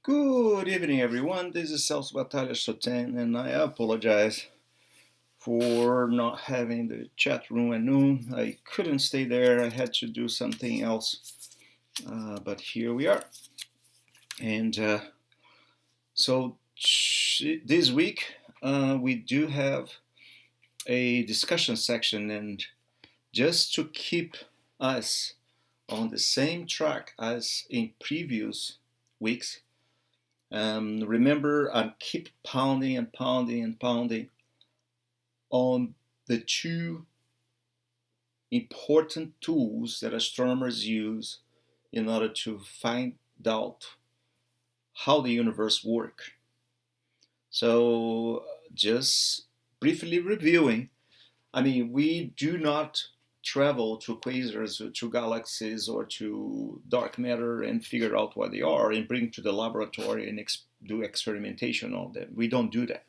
Good evening, everyone. This is Celso Batalha Soten, and I apologize for not having the chat room at noon. I couldn't stay there, I had to do something else, but here we are. And so this week we do have a discussion section, and just to keep us on the same track as in previous weeks. Remember, I keep pounding and pounding and pounding on the two important tools that astronomers use in order to find out how the universe works. So, just briefly reviewing, we do not travel to quasars or to galaxies or to dark matter and figure out what they are and bring to the laboratory and do experimentation on them. We don't do that.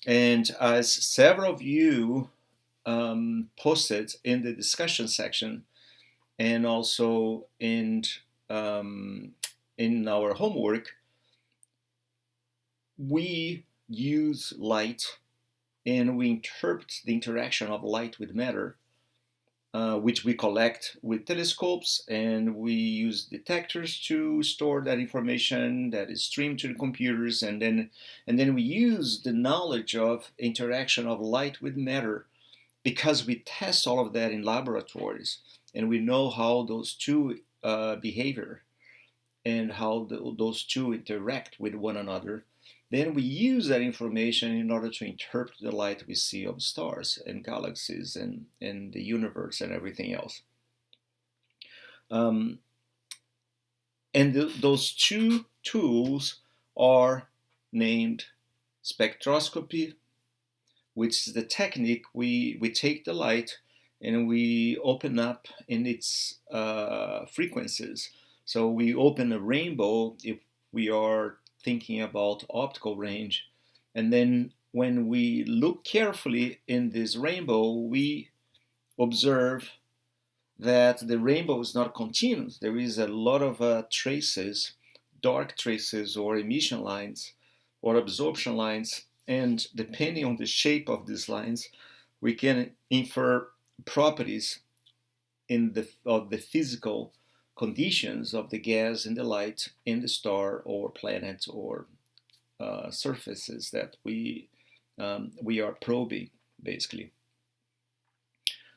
And as several of you posted in the discussion section and also in our homework, we use light and we interpret the interaction of light with matter, which we collect with telescopes, and we use detectors to store that information that is streamed to the computers, and then we use the knowledge of interaction of light with matter because we test all of that in laboratories, and we know how those two behavior and how those two interact with one another. Then we use that information in order to interpret the light we see of stars and galaxies and the universe and everything else. Um, and those two tools are named spectroscopy, which is the technique we take the light and we open up in its frequencies. So we open a rainbow if we are thinking about optical range. And then when we look carefully in this rainbow, we observe that the rainbow is not continuous. There is a lot of traces, dark traces or emission lines or absorption lines. And depending on the shape of these lines, we can infer properties of the physical conditions of the gas and the light in the star or planet or surfaces that we are probing, basically.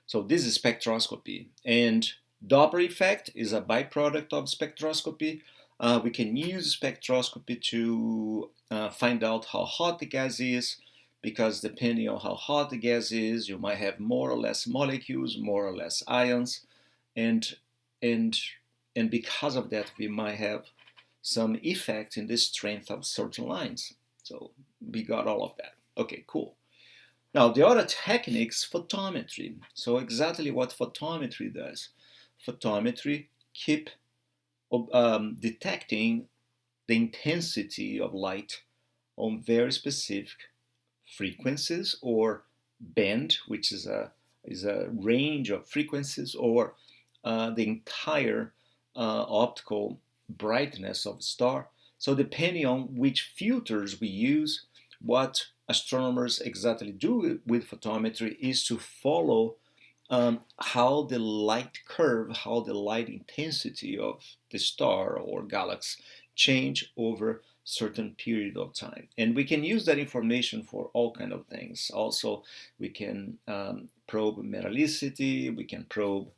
So this is spectroscopy, and Doppler effect is a byproduct of spectroscopy. We can use spectroscopy to find out how hot the gas is, because depending on how hot the gas is, you might have more or less molecules, more or less ions, and and and because of that, we might have some effect in the strength of certain lines. So we got all of that. Okay, cool. Now, the other technique is photometry. So exactly what photometry does. Photometry keep detecting the intensity of light on very specific frequencies or band, which is a range of frequencies, or the entire optical brightness of a star. So depending on which filters we use, what astronomers exactly do with photometry is to follow how the light curve, how the light intensity of the star or galaxy change over certain period of time. And we can use that information for all kind of things. Also, we can probe metallicity, we can probe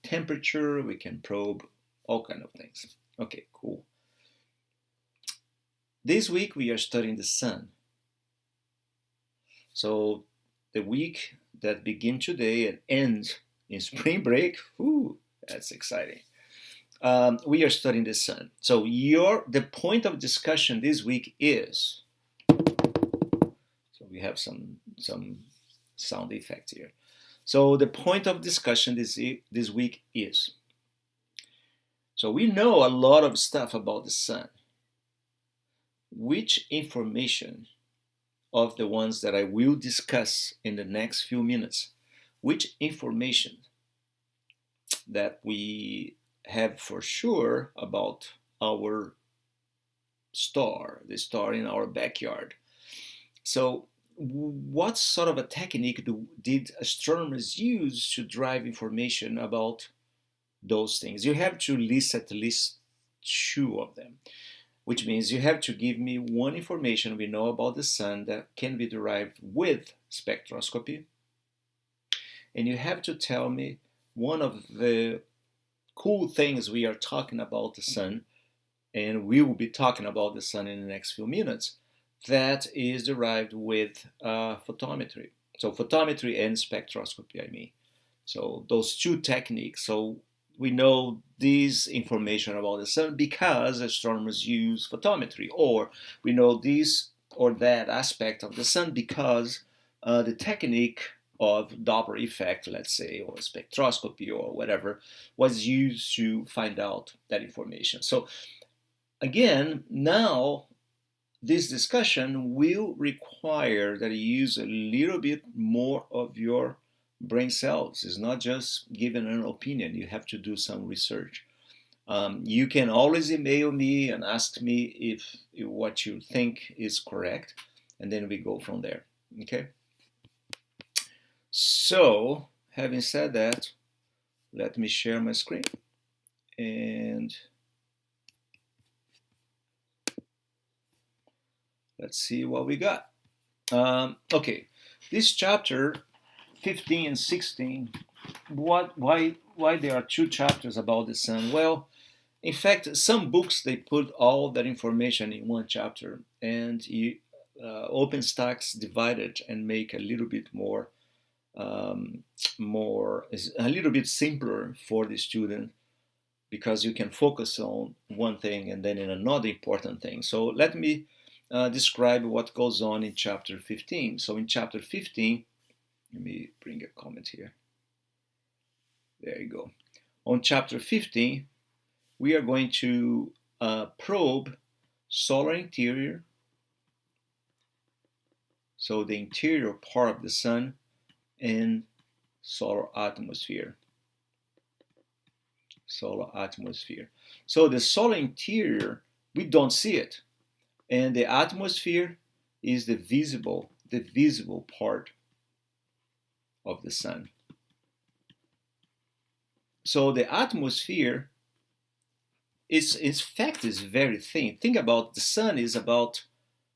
temperature, we can probe all kind of things. Okay, cool. This week we are studying the sun. So the week that begins today and ends in spring break, whoo, that's exciting. We are studying the sun. So the point of discussion this week is, so we have some sound effect here. So the point of discussion this week is, so we know a lot of stuff about the sun. Which information of the ones that I will discuss in the next few minutes, which information that we have for sure about our star, the star in our backyard. So, what sort of a technique did astronomers use to derive information about those things? You have to list at least two of them, which means you have to give me one information we know about the sun that can be derived with spectroscopy, and you have to tell me one of the cool things we are talking about the sun, and we will be talking about the sun in the next few minutes, that is derived with photometry. So photometry and spectroscopy, I mean. So those two techniques. So we know this information about the sun because astronomers use photometry, or we know this or that aspect of the sun because the technique of Doppler effect, let's say, or spectroscopy or whatever, was used to find out that information. So again, now this discussion will require that you use a little bit more of your brain cells. It's not just giving an opinion. You have to do some research. You can always email me and ask me if what you think is correct, and then we go from there. Okay? So, having said that, let me share my screen. And let's see what we got. Okay, this chapter 15 and 16, why there are two chapters about the sun? Well, in fact, some books, they put all that information in one chapter, and OpenStax divide it and make a little bit more, a little bit simpler for the student, because you can focus on one thing and then in another important thing. So let me describe what goes on in chapter 15. So in chapter 15, let me bring a comment here. There you go. On chapter 15, we are going to probe solar interior, so the interior part of the sun, and solar atmosphere. Solar atmosphere. So the solar interior, we don't see it, and the atmosphere is the visible part of the sun. So the atmosphere its fact is very thin. Think about the sun is about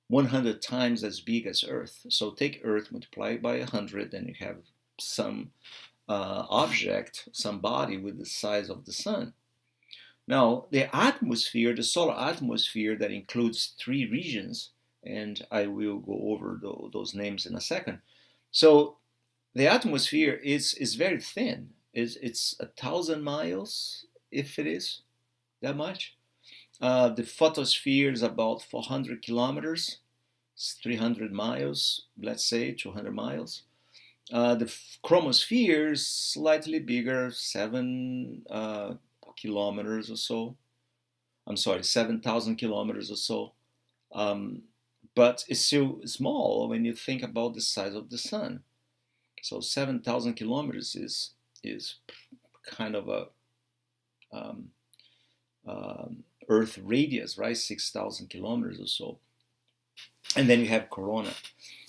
100 times as big as Earth. So take Earth, multiply by 100, and you have some object, some body with the size of the sun. Now, the atmosphere, the solar atmosphere, that includes three regions, and I will go over those names in a second. So the atmosphere is very thin. It's 1,000 miles, if it is that much. The photosphere is about 400 kilometers, 300 miles, let's say 200 miles. The chromosphere is slightly bigger, 7 kilometers or so. I'm sorry, 7,000 kilometers or so. But it's still small when you think about the size of the sun. So 7,000 kilometers is kind of a Earth radius, right? 6,000 kilometers or so. And then you have corona.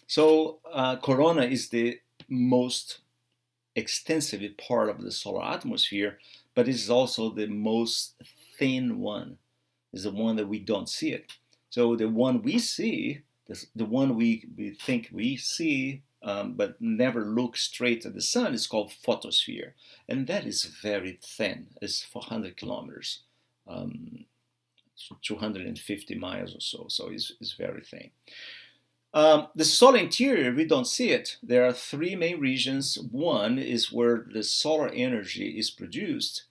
So corona is the most extensive part of the solar atmosphere, but it's also the most thin one. It's the one that we don't see it. So the one we see, the one we think we see, but never look straight at the sun, is called photosphere. And that is very thin. It's 400 kilometers, 250 miles or so. So it's very thin. The solar interior, we don't see it. There are three main regions. One is where the solar energy is produced,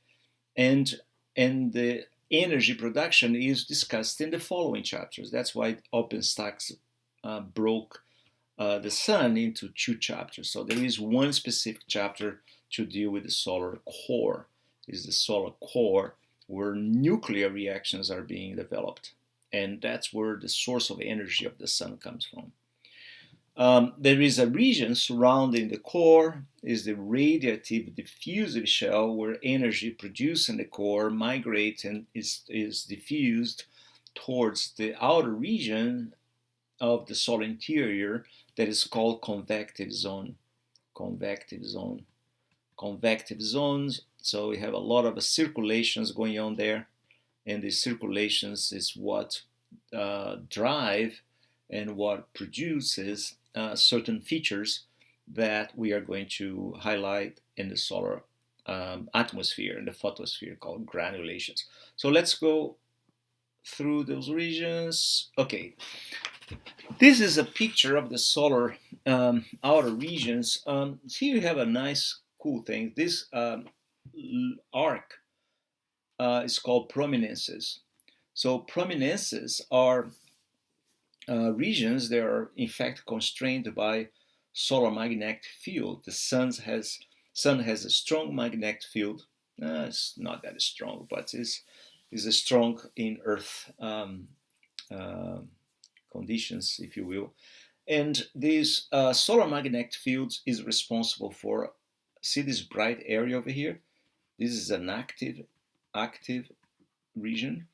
and the energy production is discussed in the following chapters. That's why OpenStax broke the sun into two chapters. So there is one specific chapter to deal with the solar core. Is the solar core where nuclear reactions are being developed. And that's where the source of energy of the sun comes from. There is a region surrounding the core, is the radiative diffusive shell, where energy produced in the core migrates and is diffused towards the outer region of the solar interior that is called convective zone. Convective zone. Convective zones. So we have a lot of circulations going on there, and the circulations is what drive and what produces certain features that we are going to highlight in the solar atmosphere, in the photosphere, called granulations. So let's go through those regions. Okay, this is a picture of the solar outer regions. Here you have a nice, cool thing. This arc is called prominences. So prominences are regions that are in fact constrained by solar magnetic field. The sun has a strong magnetic field. It's not that strong, but is strong in Earth conditions, if you will. And this solar magnetic field is responsible for, see this bright area over here? This is an active region.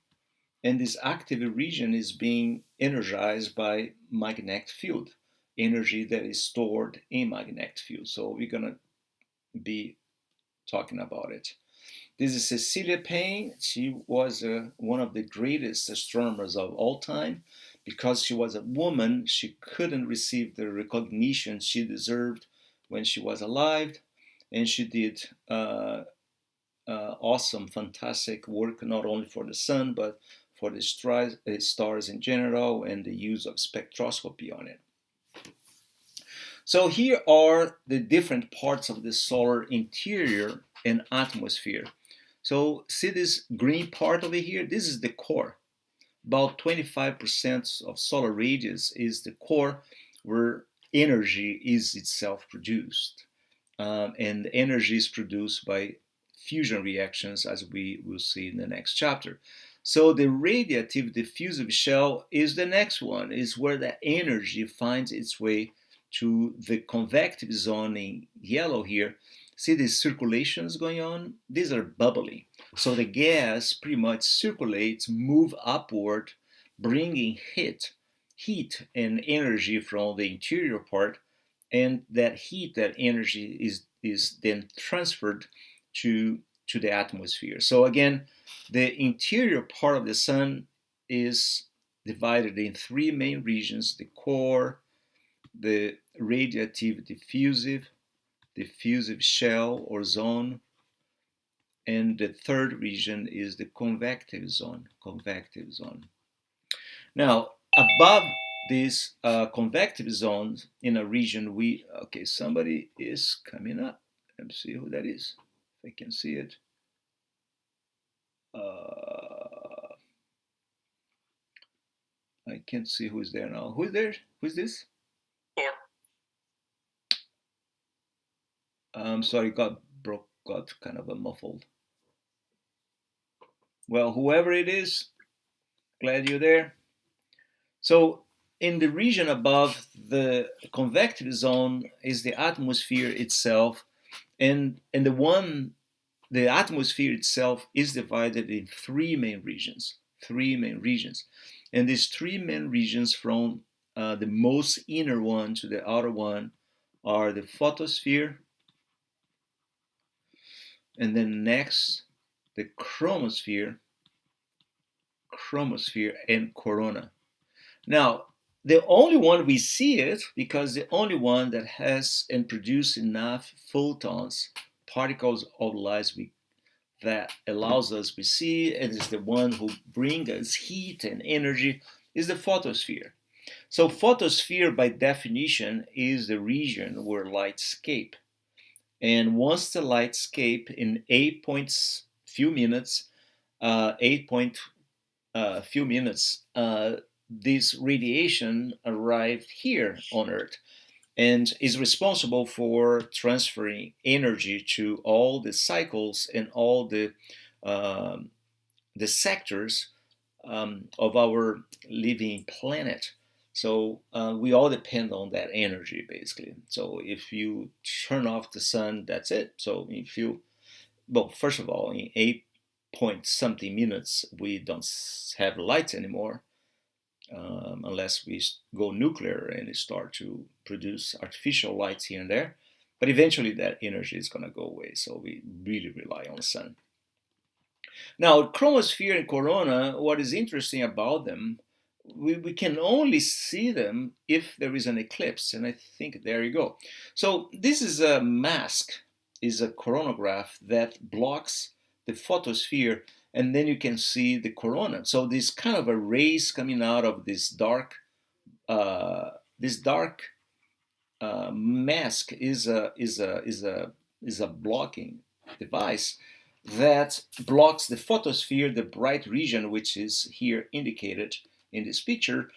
And this active region is being energized by magnetic field, energy that is stored in magnetic field. So we're going to be talking about it. This is Cecilia Payne. She was one of the greatest astronomers of all time. Because she was a woman, she couldn't receive the recognition she deserved when she was alive. And she did awesome, fantastic work, not only for the sun, but for the stars in general, and the use of spectroscopy on it. So here are the different parts of the solar interior and atmosphere. So see this green part over here? This is the core. About 25% of solar radius is the core, where energy is itself produced. And energy is produced by fusion reactions, as we will see in the next chapter. So the radiative diffusive shell is the next one, is where the energy finds its way to the convective zone in yellow here. See these circulations going on? These are bubbling. So the gas pretty much circulates, move upward, bringing heat and energy from the interior part, and that heat, that energy is then transferred to the atmosphere. So again, the interior part of the sun is divided in three main regions: the core, the radiative diffusive shell or zone, and the third region is the convective zone. Now, above this convective zone in a region, okay, somebody is coming up. Let's see who that is. If I can see it. I can't see who's there now. Who's there? Who's this? I'm sorry, got kind of a muffled. Well, whoever it is, glad you're there. So in the region above the convective zone is the atmosphere itself, and the atmosphere itself is divided in three main regions. And these three main regions, from the most inner one to the outer one, are the photosphere, and then next the chromosphere, and corona. Now, the only one we see it, because the only one that has and produces enough photons, particles of light, that allows us to see, and is the one who brings us heat and energy, is the photosphere. So photosphere, by definition, is the region where light escape. And once the light escape in 8 point few minutes, this radiation arrived here on Earth and is responsible for transferring energy to all the cycles and all the sectors of our living planet. So we all depend on that energy, basically. So if you turn off the sun, that's it. So if you, well, first of all, in 8 point something minutes, we don't have lights anymore, unless we go nuclear and start to produce artificial lights here and there. But eventually that energy is going to go away. So we really rely on the sun. Now, chromosphere and corona, what is interesting about them, we can only see them if there is an eclipse. And I think there you go. So this is a mask, is a coronagraph that blocks the photosphere, and then you can see the corona. So this kind of a rays coming out of uh, this dark mask is a blocking device that blocks the photosphere, the bright region, which is here indicated in this picture,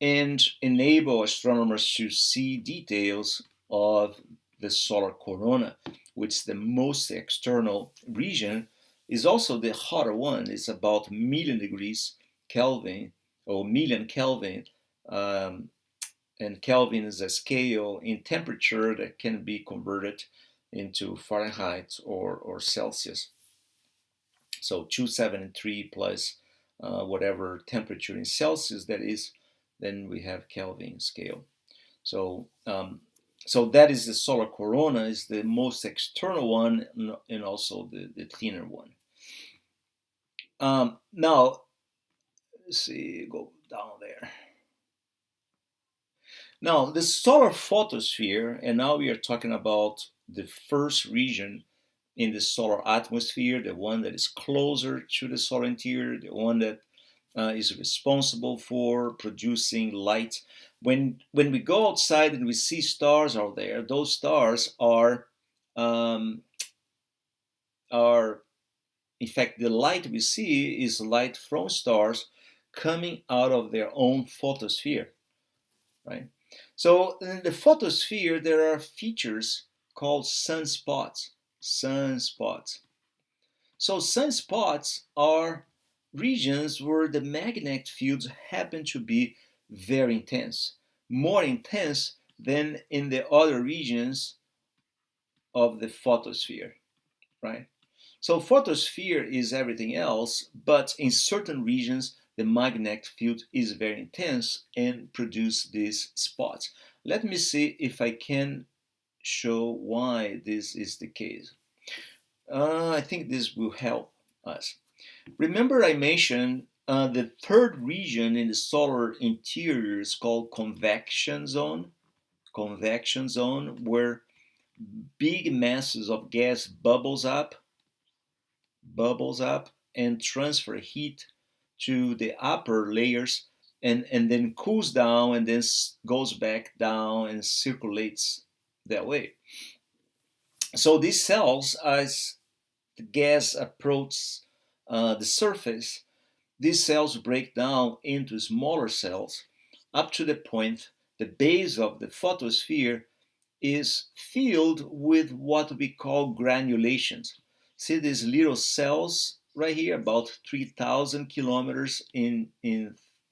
and enable astronomers to see details of the solar corona, which is the most external region, is also the hotter one. It's about million degrees Kelvin or million Kelvin. And Kelvin is a scale in temperature that can be converted into Fahrenheit or Celsius. So 273 plus whatever temperature in Celsius that is, then we have Kelvin scale. So so that is the solar corona, is the most external one and also the thinner one. Now, let's see, go down there. Now, the solar photosphere, and now we are talking about the first region in the solar atmosphere, the one that is closer to the solar interior, the one that is responsible for producing light. When we go outside and we see stars out there, those stars um, are in fact, the light we see is light from stars coming out of their own photosphere, right? So in the photosphere, there are features called sunspots. Sunspots. So sunspots are regions where the magnetic fields happen to be very intense, more intense than in the other regions of the photosphere, right? So photosphere is everything else, but in certain regions, the magnetic field is very intense and produce these spots. Let me see if I can show why this is the case. I think this will help us. Remember I mentioned the third region in the solar interior is called convection zone. Convection zone, where big masses of gas bubbles up and transfer heat to the upper layers, and then cools down and then goes back down and circulates that way. So these cells, as the gas approaches the surface, these cells break down into smaller cells up to the point the base of the photosphere is filled with what we call granulations. See these little cells right here, about 3,000 kilometers in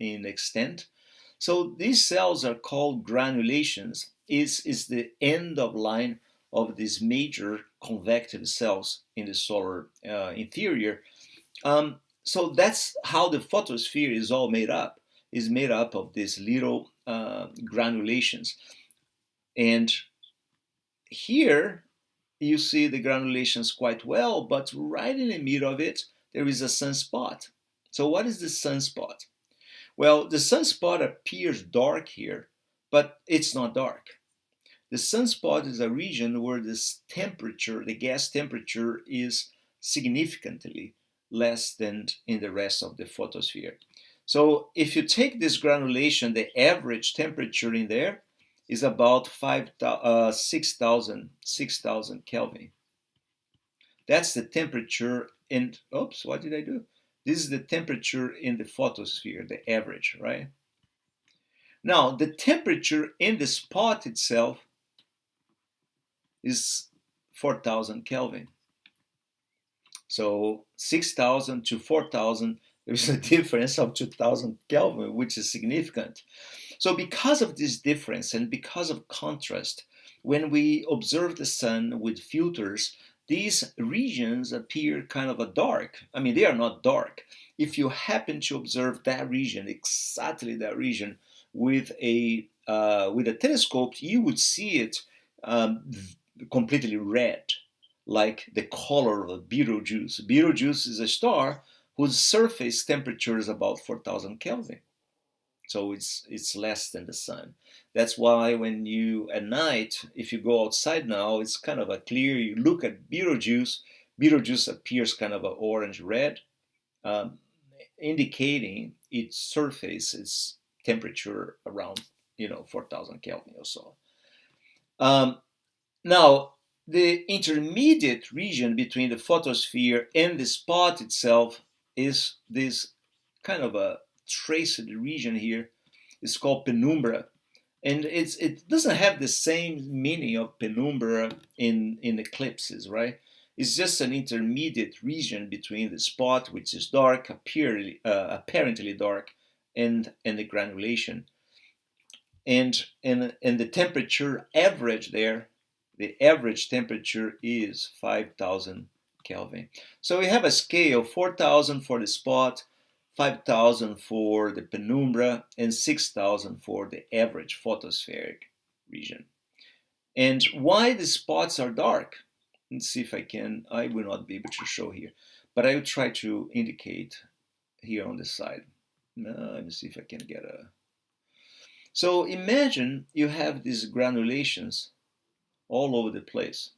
extent. So these cells are called granulations. Is the end of line of these major convective cells in the solar interior. So that's how the photosphere is all made up. Is made up of these little granulations, and here you see the granulations quite well, but right in the middle of it, there is a sunspot. So what is the sunspot? Well, the sunspot appears dark here, but it's not dark. The sunspot is a region where this temperature, the gas temperature, is significantly less than in the rest of the photosphere. So if you take this granulation, the average temperature in there is about 6,000 Kelvin. That's the temperature in, oops, what did I do? This is the temperature in the photosphere, the average, right? Now, the temperature in the spot itself is 4,000 Kelvin. So 6,000 to 4,000, There's a difference of 2000 Kelvin, which is significant. So because of this difference and because of contrast, when we observe the sun with filters, these regions appear kind of a dark. I mean, they are not dark. If you happen to observe that region, exactly that region, with a telescope, you would see it um, completely red, like the color of Betelgeuse. Betelgeuse is a star whose surface temperature is about 4,000 Kelvin. So it's less than the sun. That's why when you at night, if you go outside now, it's kind of a clear. You look at Betelgeuse. Betelgeuse appears kind of a orange red, um, indicating its surface is temperature around 4,000 Kelvin or so. Um, Now, the intermediate region between the photosphere and the spot itself is this kind of a traced region here. It's called penumbra. And it doesn't have the same meaning of penumbra in eclipses, right? It's just an intermediate region between the spot, which is dark, apparently dark, and the granulation. And the temperature average there, the average temperature is 5,000 Kelvin. So we have a scale: 4,000 for the spot, 5,000 for the penumbra, and 6,000 for the average photospheric region. And why the spots are dark? Let's see if I can. I will not be able to show here, but I will try to indicate here on the side. Let me see if I can get a. So imagine you have these granulations all over the place,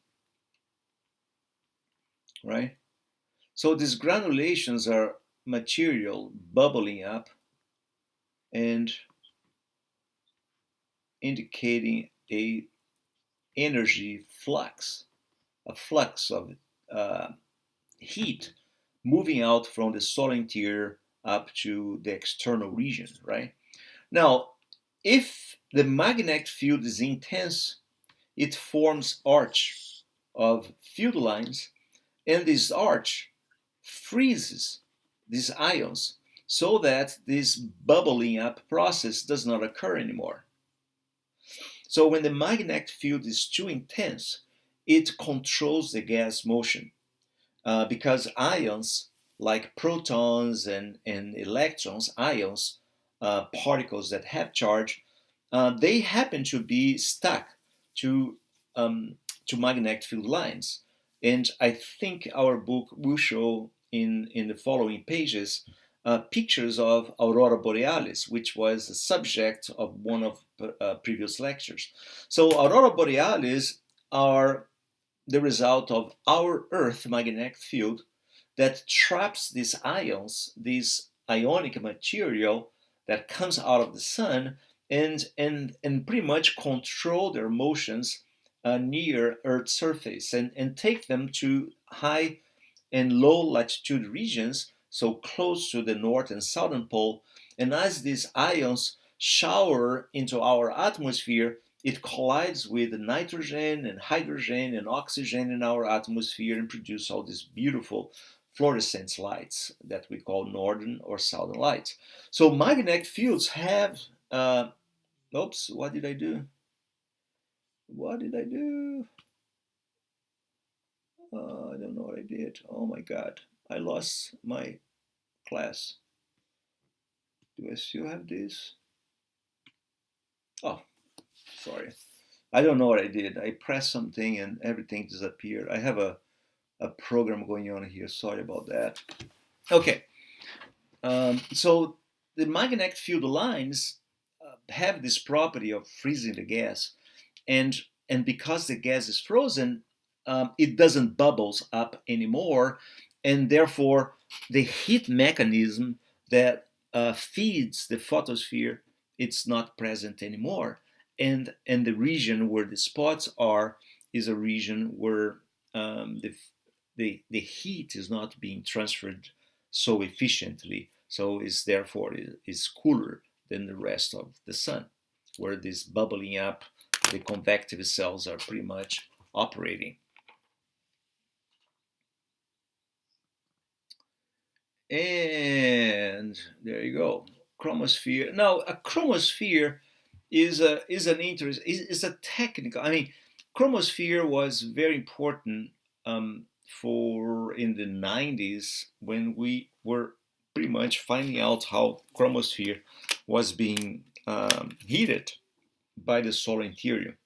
right? So these granulations are material bubbling up and indicating a energy flux, a flux of uh, heat moving out from the solar interior up to the external region, right? Now, if the magnetic field is intense, it forms arch of field lines, and this arch freezes these ions so that this bubbling up process does not occur anymore. So when the magnetic field is too intense, it controls the gas motion because ions like protons and electrons, ions, particles that have charge, they happen to be stuck to um, to magnetic field lines. And I think our book will show in the following pages pictures of aurora borealis, which was the subject of one of previous lectures. So aurora borealis are the result of our Earth magnetic field that traps these ions, this ionic material that comes out of the sun, and pretty much control their motions near Earth's surface, and take them to high and low latitude regions, so close to the north and southern pole. And as these ions shower into our atmosphere, it collides with nitrogen and hydrogen and oxygen in our atmosphere and produce all these beautiful fluorescent lights that we call northern or southern lights. So magnetic fields have oops, what did I do? What did I do? I don't know what I did. Oh my God, I lost my class. Do I still have this? Oh, sorry. I don't know what I did. I pressed something and everything disappeared. I have a program going on here. Sorry about that. Okay. So the magnetic field lines have this property of freezing the gas, and and because the gas is frozen, it doesn't bubbles up anymore, and therefore the heat mechanism that feeds the photosphere, it's not present anymore, and the region where the spots are is a region where the heat is not being transferred so efficiently, so is therefore is cooler than the rest of the sun, where this bubbling up, the convective cells are pretty much operating. And and there you go, chromosphere. Now, a chromosphere is a technical. I mean, chromosphere was very important for in the 90s when we were pretty much finding out how chromosphere was being heated by the solar interior.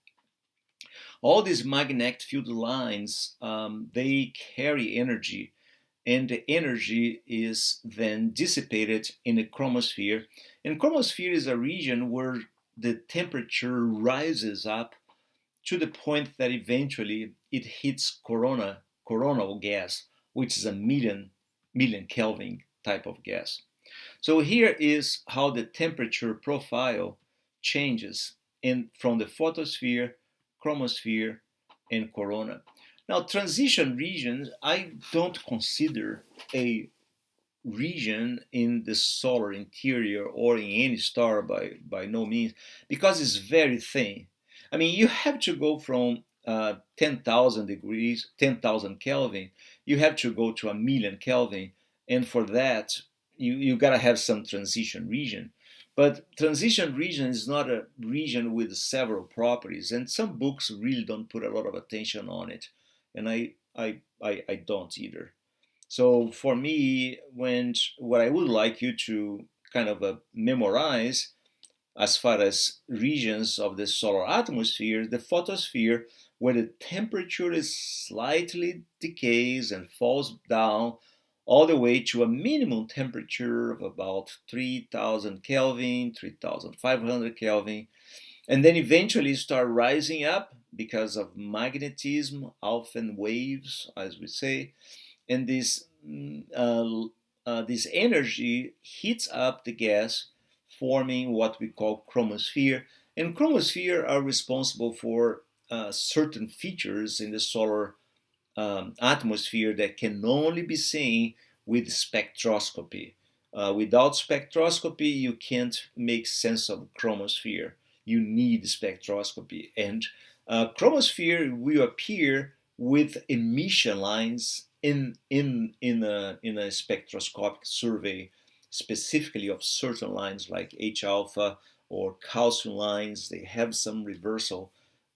All these magnetic field lines, they carry energy, and the energy is then dissipated in the chromosphere. And chromosphere is a region where the temperature rises up to the point that eventually it hits coronal gas, which is a million Kelvin type of gas. So here is how the temperature profile changes from the photosphere, chromosphere, and corona. Now, transition regions, I don't consider a region in the solar interior or in any star by no means, because it's very thin. I mean, you have to go from 10,000 degrees, 10,000 Kelvin, you have to go to a million Kelvin. And for that, you got to have some transition region. But transition region is not a region with several properties. And some books really don't put a lot of attention on it. And I don't either. So for me, what I would like you to kind of memorize as far as regions of the solar atmosphere, the photosphere, where the temperature is slightly decays and falls down all the way to a minimum temperature of about 3000 Kelvin, 3500 Kelvin, and then eventually start rising up because of magnetism, alpha waves, as we say, and this energy heats up the gas, forming what we call chromosphere. And chromosphere are responsible for certain features in the solar atmosphere that can only be seen with spectroscopy. Without spectroscopy, you can't make sense of chromosphere. You need spectroscopy, and chromosphere will appear with emission lines in a spectroscopic survey, specifically of certain lines like H alpha or calcium lines. They have some reversal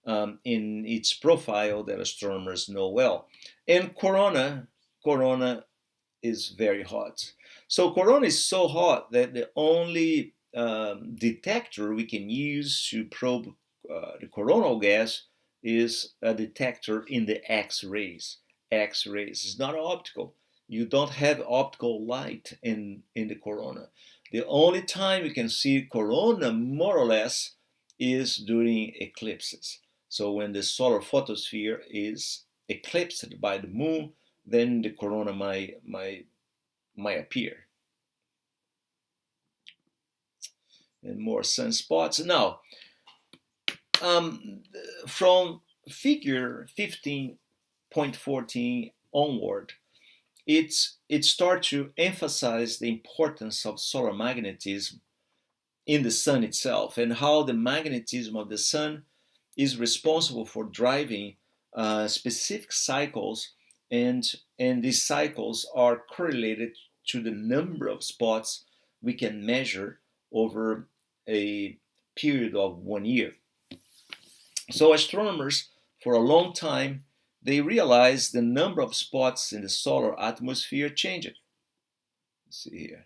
in its profile that astronomers know well. And corona is very hot. So corona is so hot that the only detector we can use to probe the coronal gas is a detector in the X-rays. X-rays is not optical. You don't have optical light in the corona. The only time you can see corona more or less is during eclipses. So when the solar photosphere is eclipsed by the moon, then the corona might appear. And more sunspots. Now, from figure 15.14 onward, it starts to emphasize the importance of solar magnetism in the sun itself, and how the magnetism of the sun is responsible for driving specific cycles, and these cycles are correlated to the number of spots we can measure over a period of 1 year. So astronomers, for a long time, they realized the number of spots in the solar atmosphere changed. Let's see here.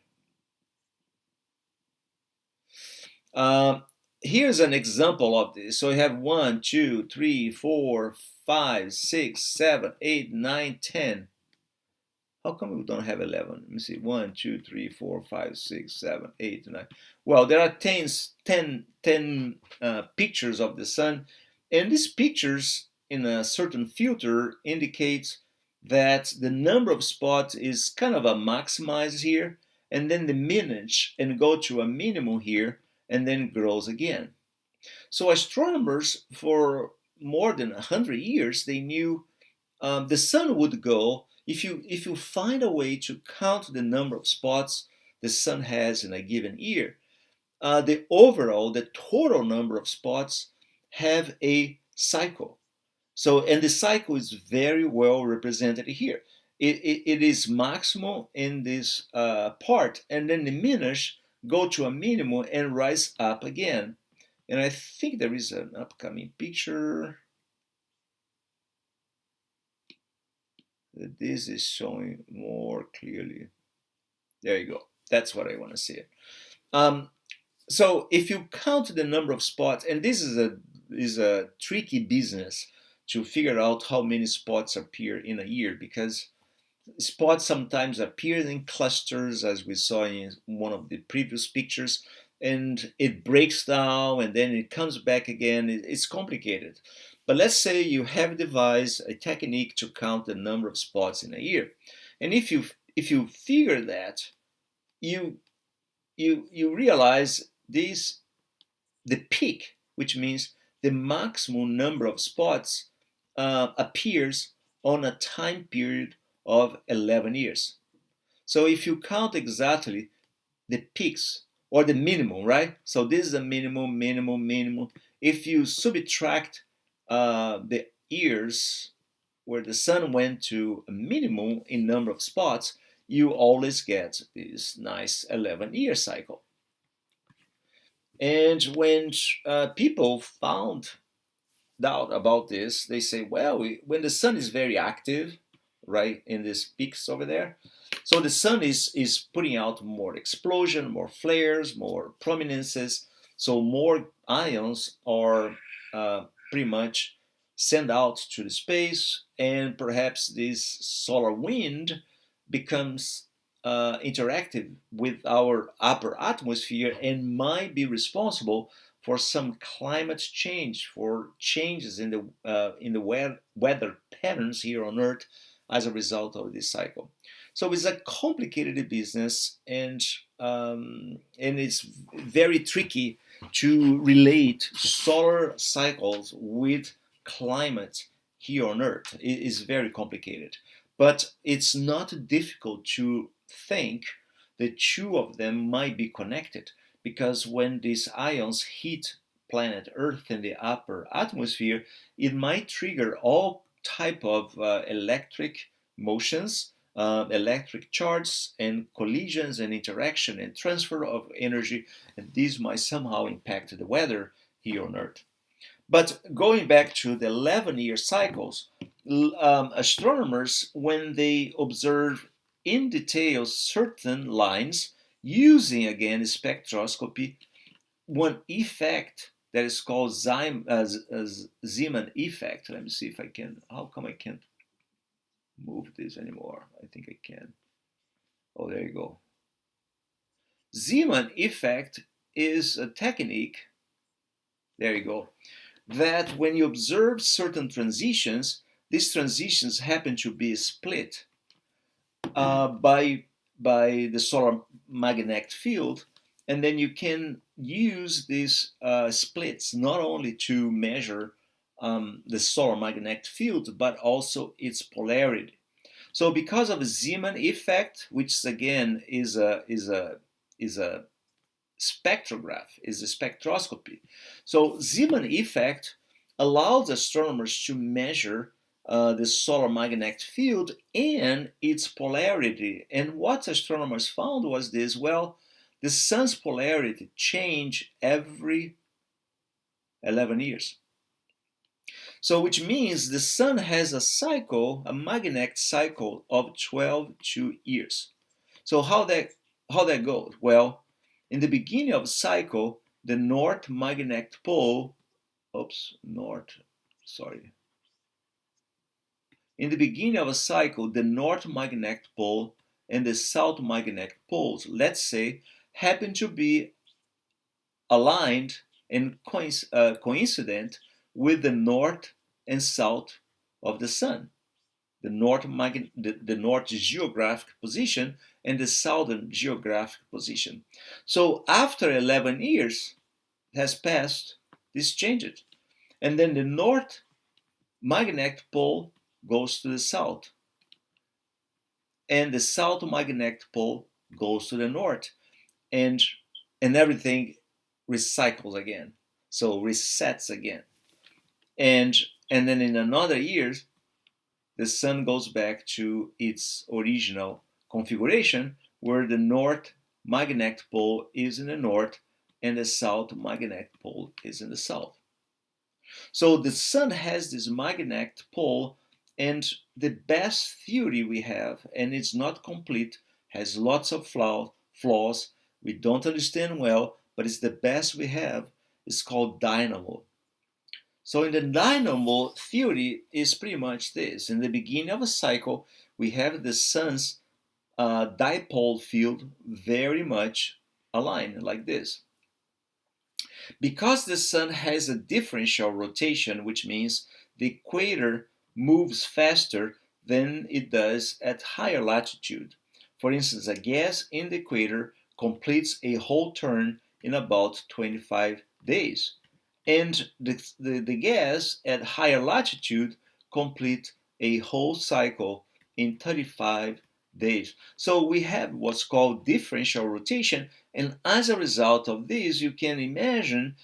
Here's an example of this. So you have 1, 2, 3, 4, 5, 6, 7, 8, 9, 10. How come we don't have 11? Let me see. 1, 2, 3, 4, 5, 6, 7, 8, 9. Well, there are 10 pictures of the sun, and these pictures in a certain filter indicates that the number of spots is kind of a maximized here, and then diminish and go to a minimum here, and then grows again. So astronomers for more than 100 years, they knew the sun would go, if you find a way to count the number of spots the sun has in a given year, the total number of spots have a cycle. So, and the cycle is very well represented here. it is maximal in this part and then diminish, go to a minimum and rise up again. And I think there is an upcoming picture that this is showing more clearly. There you go. That's what I want to see. So if you count the number of spots, and this is a tricky business to figure out how many spots appear in a year, because spots sometimes appear in clusters, as we saw in one of the previous pictures, and it breaks down and then it comes back again. It's complicated. But let's say you have devised a technique to count the number of spots in a year. And if you figure that, you you realize this the peak, which means the maximum number of spots, appears on a time period of 11 years. So if you count exactly the peaks or the minimum, right? So this is a minimum, minimum, minimum. If you subtract the years where the sun went to a minimum in number of spots, you always get this nice 11-year cycle. And when people found out about this, they say, well, when the sun is very active, right, in these peaks over there, so the sun is putting out more explosion, more flares, more prominences, so more ions are pretty much sent out to the space, and perhaps this solar wind becomes interactive with our upper atmosphere and might be responsible for some climate change, for changes in the weather patterns here on Earth as a result of this cycle. So it's a complicated business, and it's very tricky to relate solar cycles with climate here on Earth. It is very complicated, but it's not difficult to think the two of them might be connected, because when these ions hit planet Earth in the upper atmosphere, it might trigger all type of electric motions, electric charges, and collisions and interaction and transfer of energy, and these might somehow impact the weather here on Earth. But going back to the 11-year cycles, astronomers, when they observe in detail certain lines using again spectroscopy, one effect that is called Zeeman effect. Let me see if I can. How come I can't move this anymore? I think I can. Oh, there you go. Zeeman effect is a technique. There you go. That when you observe certain transitions, these transitions happen to be split by the solar magnetic field, and then you can use these splits not only to measure the solar magnetic field but also its polarity. So because of the Zeeman effect, which again is a spectrograph, is a spectroscopy. So Zeeman effect allows astronomers to measure the solar magnetic field and its polarity. And what astronomers found was this: well, the sun's polarity change every 11 years. So which means the sun has a cycle, a magnetic cycle of 12 years. So how that goes? Well, in the beginning of a cycle, the north magnetic pole, in the beginning of a cycle, the north magnetic pole and the south magnetic poles, let's say, happen to be aligned and coincident with the north and south of the sun, the north geographic position and the southern geographic position. So after 11 years has passed, this changed. And then the north magnetic pole goes to the south, and the south magnetic pole goes to the north, and everything recycles again, so resets again, and then in another years the sun goes back to its original configuration, where the north magnetic pole is in the north and the south magnetic pole is in the south. So the sun has this magnetic pole, and the best theory we have, and it's not complete, has lots of flaws, we don't understand well, but it's the best we have, is called dynamo. So in the dynamo theory is pretty much this. In the beginning of a cycle, we have the sun's dipole field very much aligned like this. Because the sun has a differential rotation, which means the equator moves faster than it does at higher latitude. For instance, a gas in the equator completes a whole turn in about 25 days. And the gas at higher latitude complete a whole cycle in 35 days. So we have what's called differential rotation, and as a result of this, you can imagine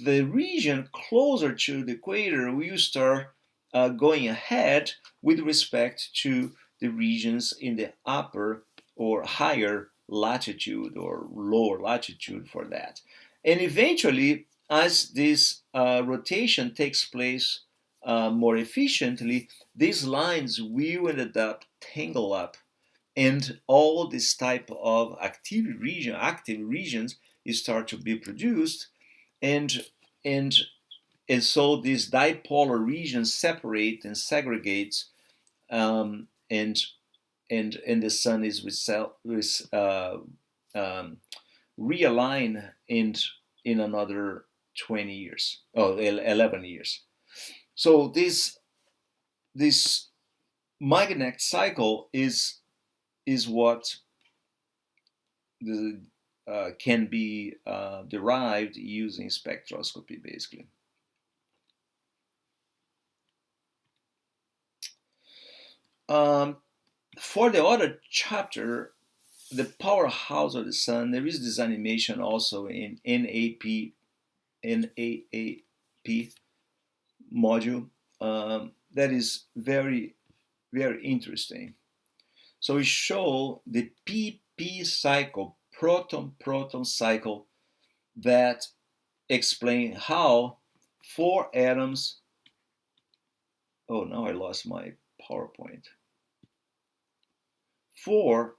the region closer to the equator will start going ahead with respect to the regions in the upper or higher latitude or lower latitude for that. And eventually, as this rotation takes place more efficiently, these lines will end up tangle up, and all this type of active regions start to be produced, and and and so these dipolar regions separate and segregate, and the sun is realign in another 20 years, 11 years. So this magnetic cycle is what the, can be derived using spectroscopy, basically. For the other chapter, the powerhouse of the sun, there is this animation also in NAAP module that is very, very interesting. So we show the PP cycle, proton-proton cycle, that explain how 4 atoms, oh, now I lost my PowerPoint. 4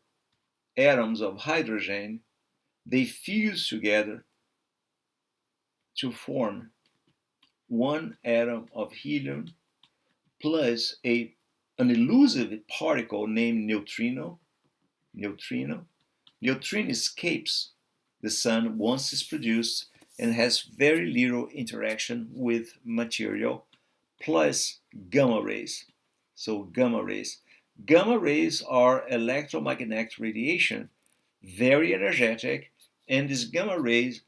atoms of hydrogen, they fuse together to form 1 atom of helium plus an elusive particle named neutrino. Neutrino escapes the sun once it's produced and has very little interaction with material, plus gamma rays. So gamma rays. Gamma rays are electromagnetic radiation, very energetic, and these gamma rays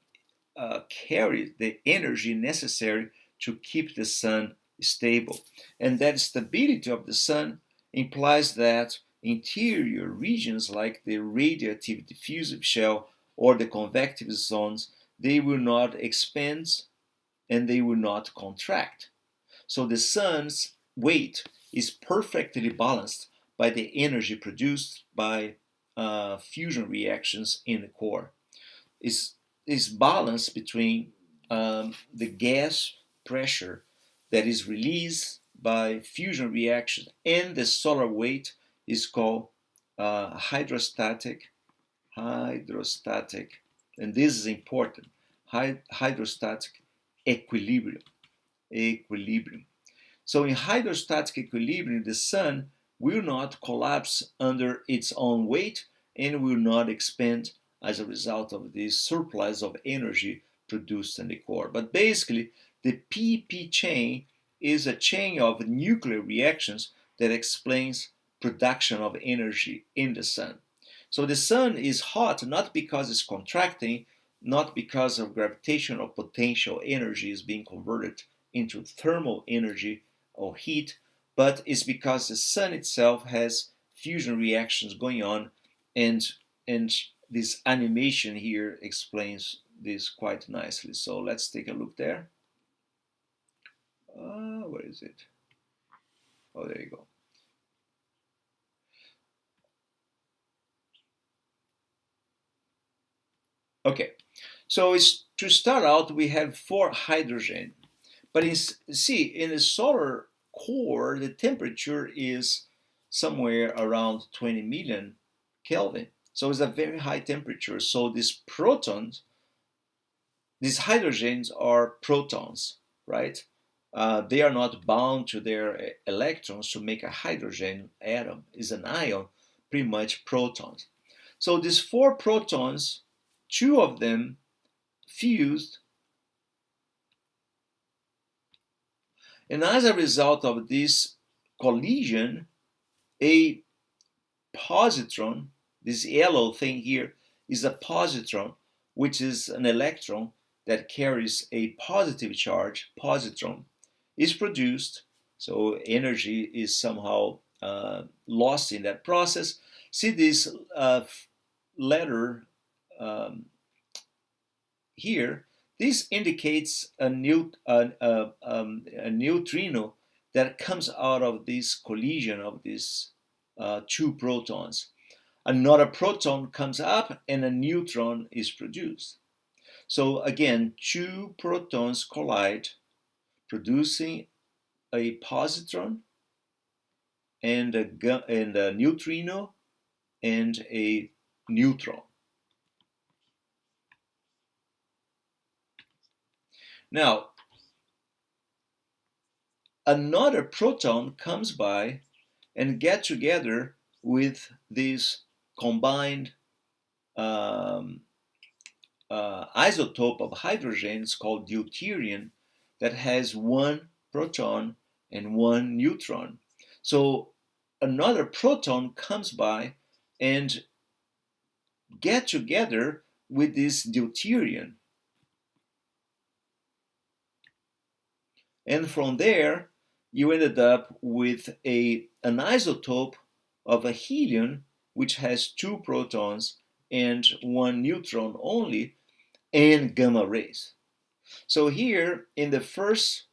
carry the energy necessary to keep the sun stable. And that stability of the sun implies that interior regions like the radiative diffusive shell or the convective zones, they will not expand and they will not contract. So the sun's weight is perfectly balanced by the energy produced by fusion reactions in the core. Is balance between the gas pressure that is released by fusion reaction and the solar weight is called hydrostatic, and this is important, hydrostatic equilibrium. So in hydrostatic equilibrium, the sun will not collapse under its own weight and will not expand as a result of this surplus of energy produced in the core. But basically, the PP chain is a chain of nuclear reactions that explains production of energy in the sun. So the sun is hot not because it's contracting, not because of gravitational potential energy is being converted into thermal energy or heat, but it's because the sun itself has fusion reactions going on, and this animation here explains this quite nicely. So let's take a look there. Where is it? Oh, there you go. Okay, so it's, to start out, we have 4 hydrogen. But see, in the solar core, the temperature is somewhere around 20 million Kelvin. So it's a very high temperature. So these protons, these hydrogens are protons, right? They are not bound to their electrons to make a hydrogen atom. Is an ion, pretty much protons. So these 4 protons, 2 of them fused, and as a result of this collision, a positron, this yellow thing here, is a positron, which is an electron that carries a positive charge, positron, is produced. So energy is somehow lost in that process. See this letter um, here. This indicates a neutrino that comes out of this collision of these 2 protons. Another proton comes up and a neutron is produced. So again, 2 protons collide, producing a positron and a neutrino and a neutron. Now, another proton comes by and get together with this combined um, isotope of hydrogens called deuterium that has 1 proton and 1 neutron. So another proton comes by and get together with this deuterium. And from there, you ended up with an isotope of a helium, which has 2 protons and 1 neutron only, and gamma rays. So here, in the first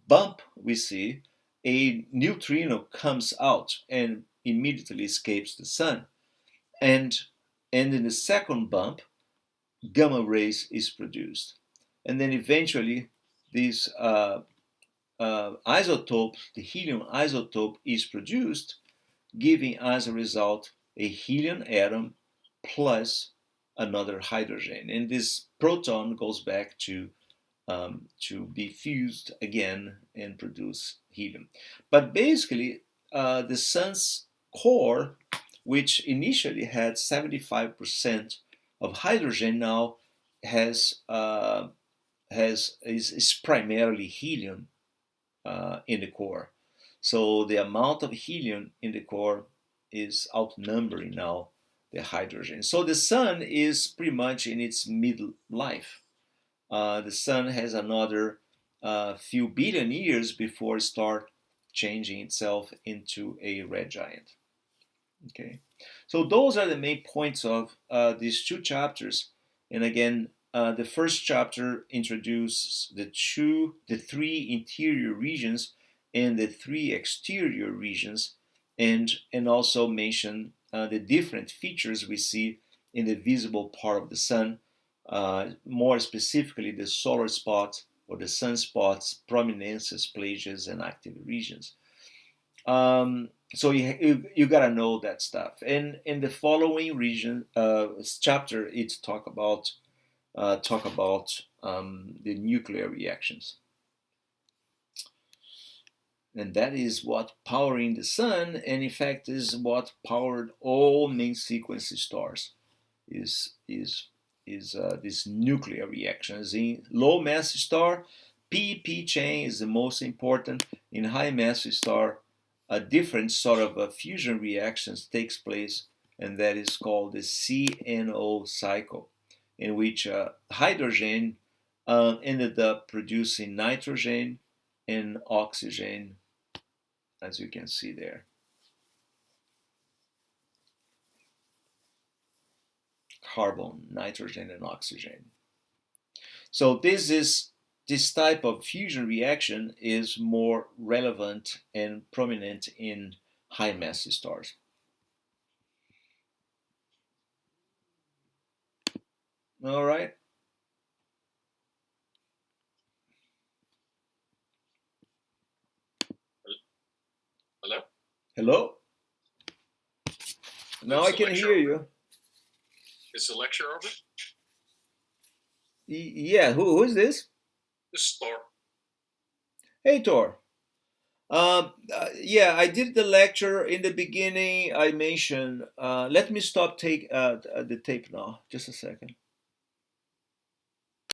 bump, we see a neutrino comes out and immediately escapes the sun. And in the second bump, gamma rays is produced. And then eventually, this isotope, the helium isotope, is produced, giving as a result a helium atom plus another hydrogen. And this proton goes back to be fused again and produce helium. But basically, the sun's core, which initially had 75% of hydrogen, now is primarily helium in the core. So the amount of helium in the core is outnumbering now the hydrogen. So the sun is pretty much in its middle life. The sun has another few billion years before it start changing itself into a red giant. Okay, so those are the main points of these 2 chapters. And again, the first chapter introduces the 3 interior regions and the 3 exterior regions, and also mention the different features we see in the visible part of the sun, more specifically the solar spots or the sunspots, prominences, plages, and active regions. So you gotta know that stuff. And in the following region chapter, it's talk about the nuclear reactions, and that is what powering the sun, and in fact is what powered all main sequence stars. Is these nuclear reactions in low mass star. P chain is the most important. In high mass star, a different sort of a fusion reactions takes place, and that is called the CNO cycle, in which hydrogen ended up producing nitrogen and oxygen, as you can see there. Carbon, nitrogen, and oxygen. So this type of fusion reaction is more relevant and prominent in high mass stars. All right. Hello? Hello? Hello, Now is I the can lecture hear over? you. Is the lecture over? Yeah, who is this? This is Thor. Hey, Tor. Yeah, I did the lecture in the beginning. I mentioned. Let me stop take the tape now. Just a second.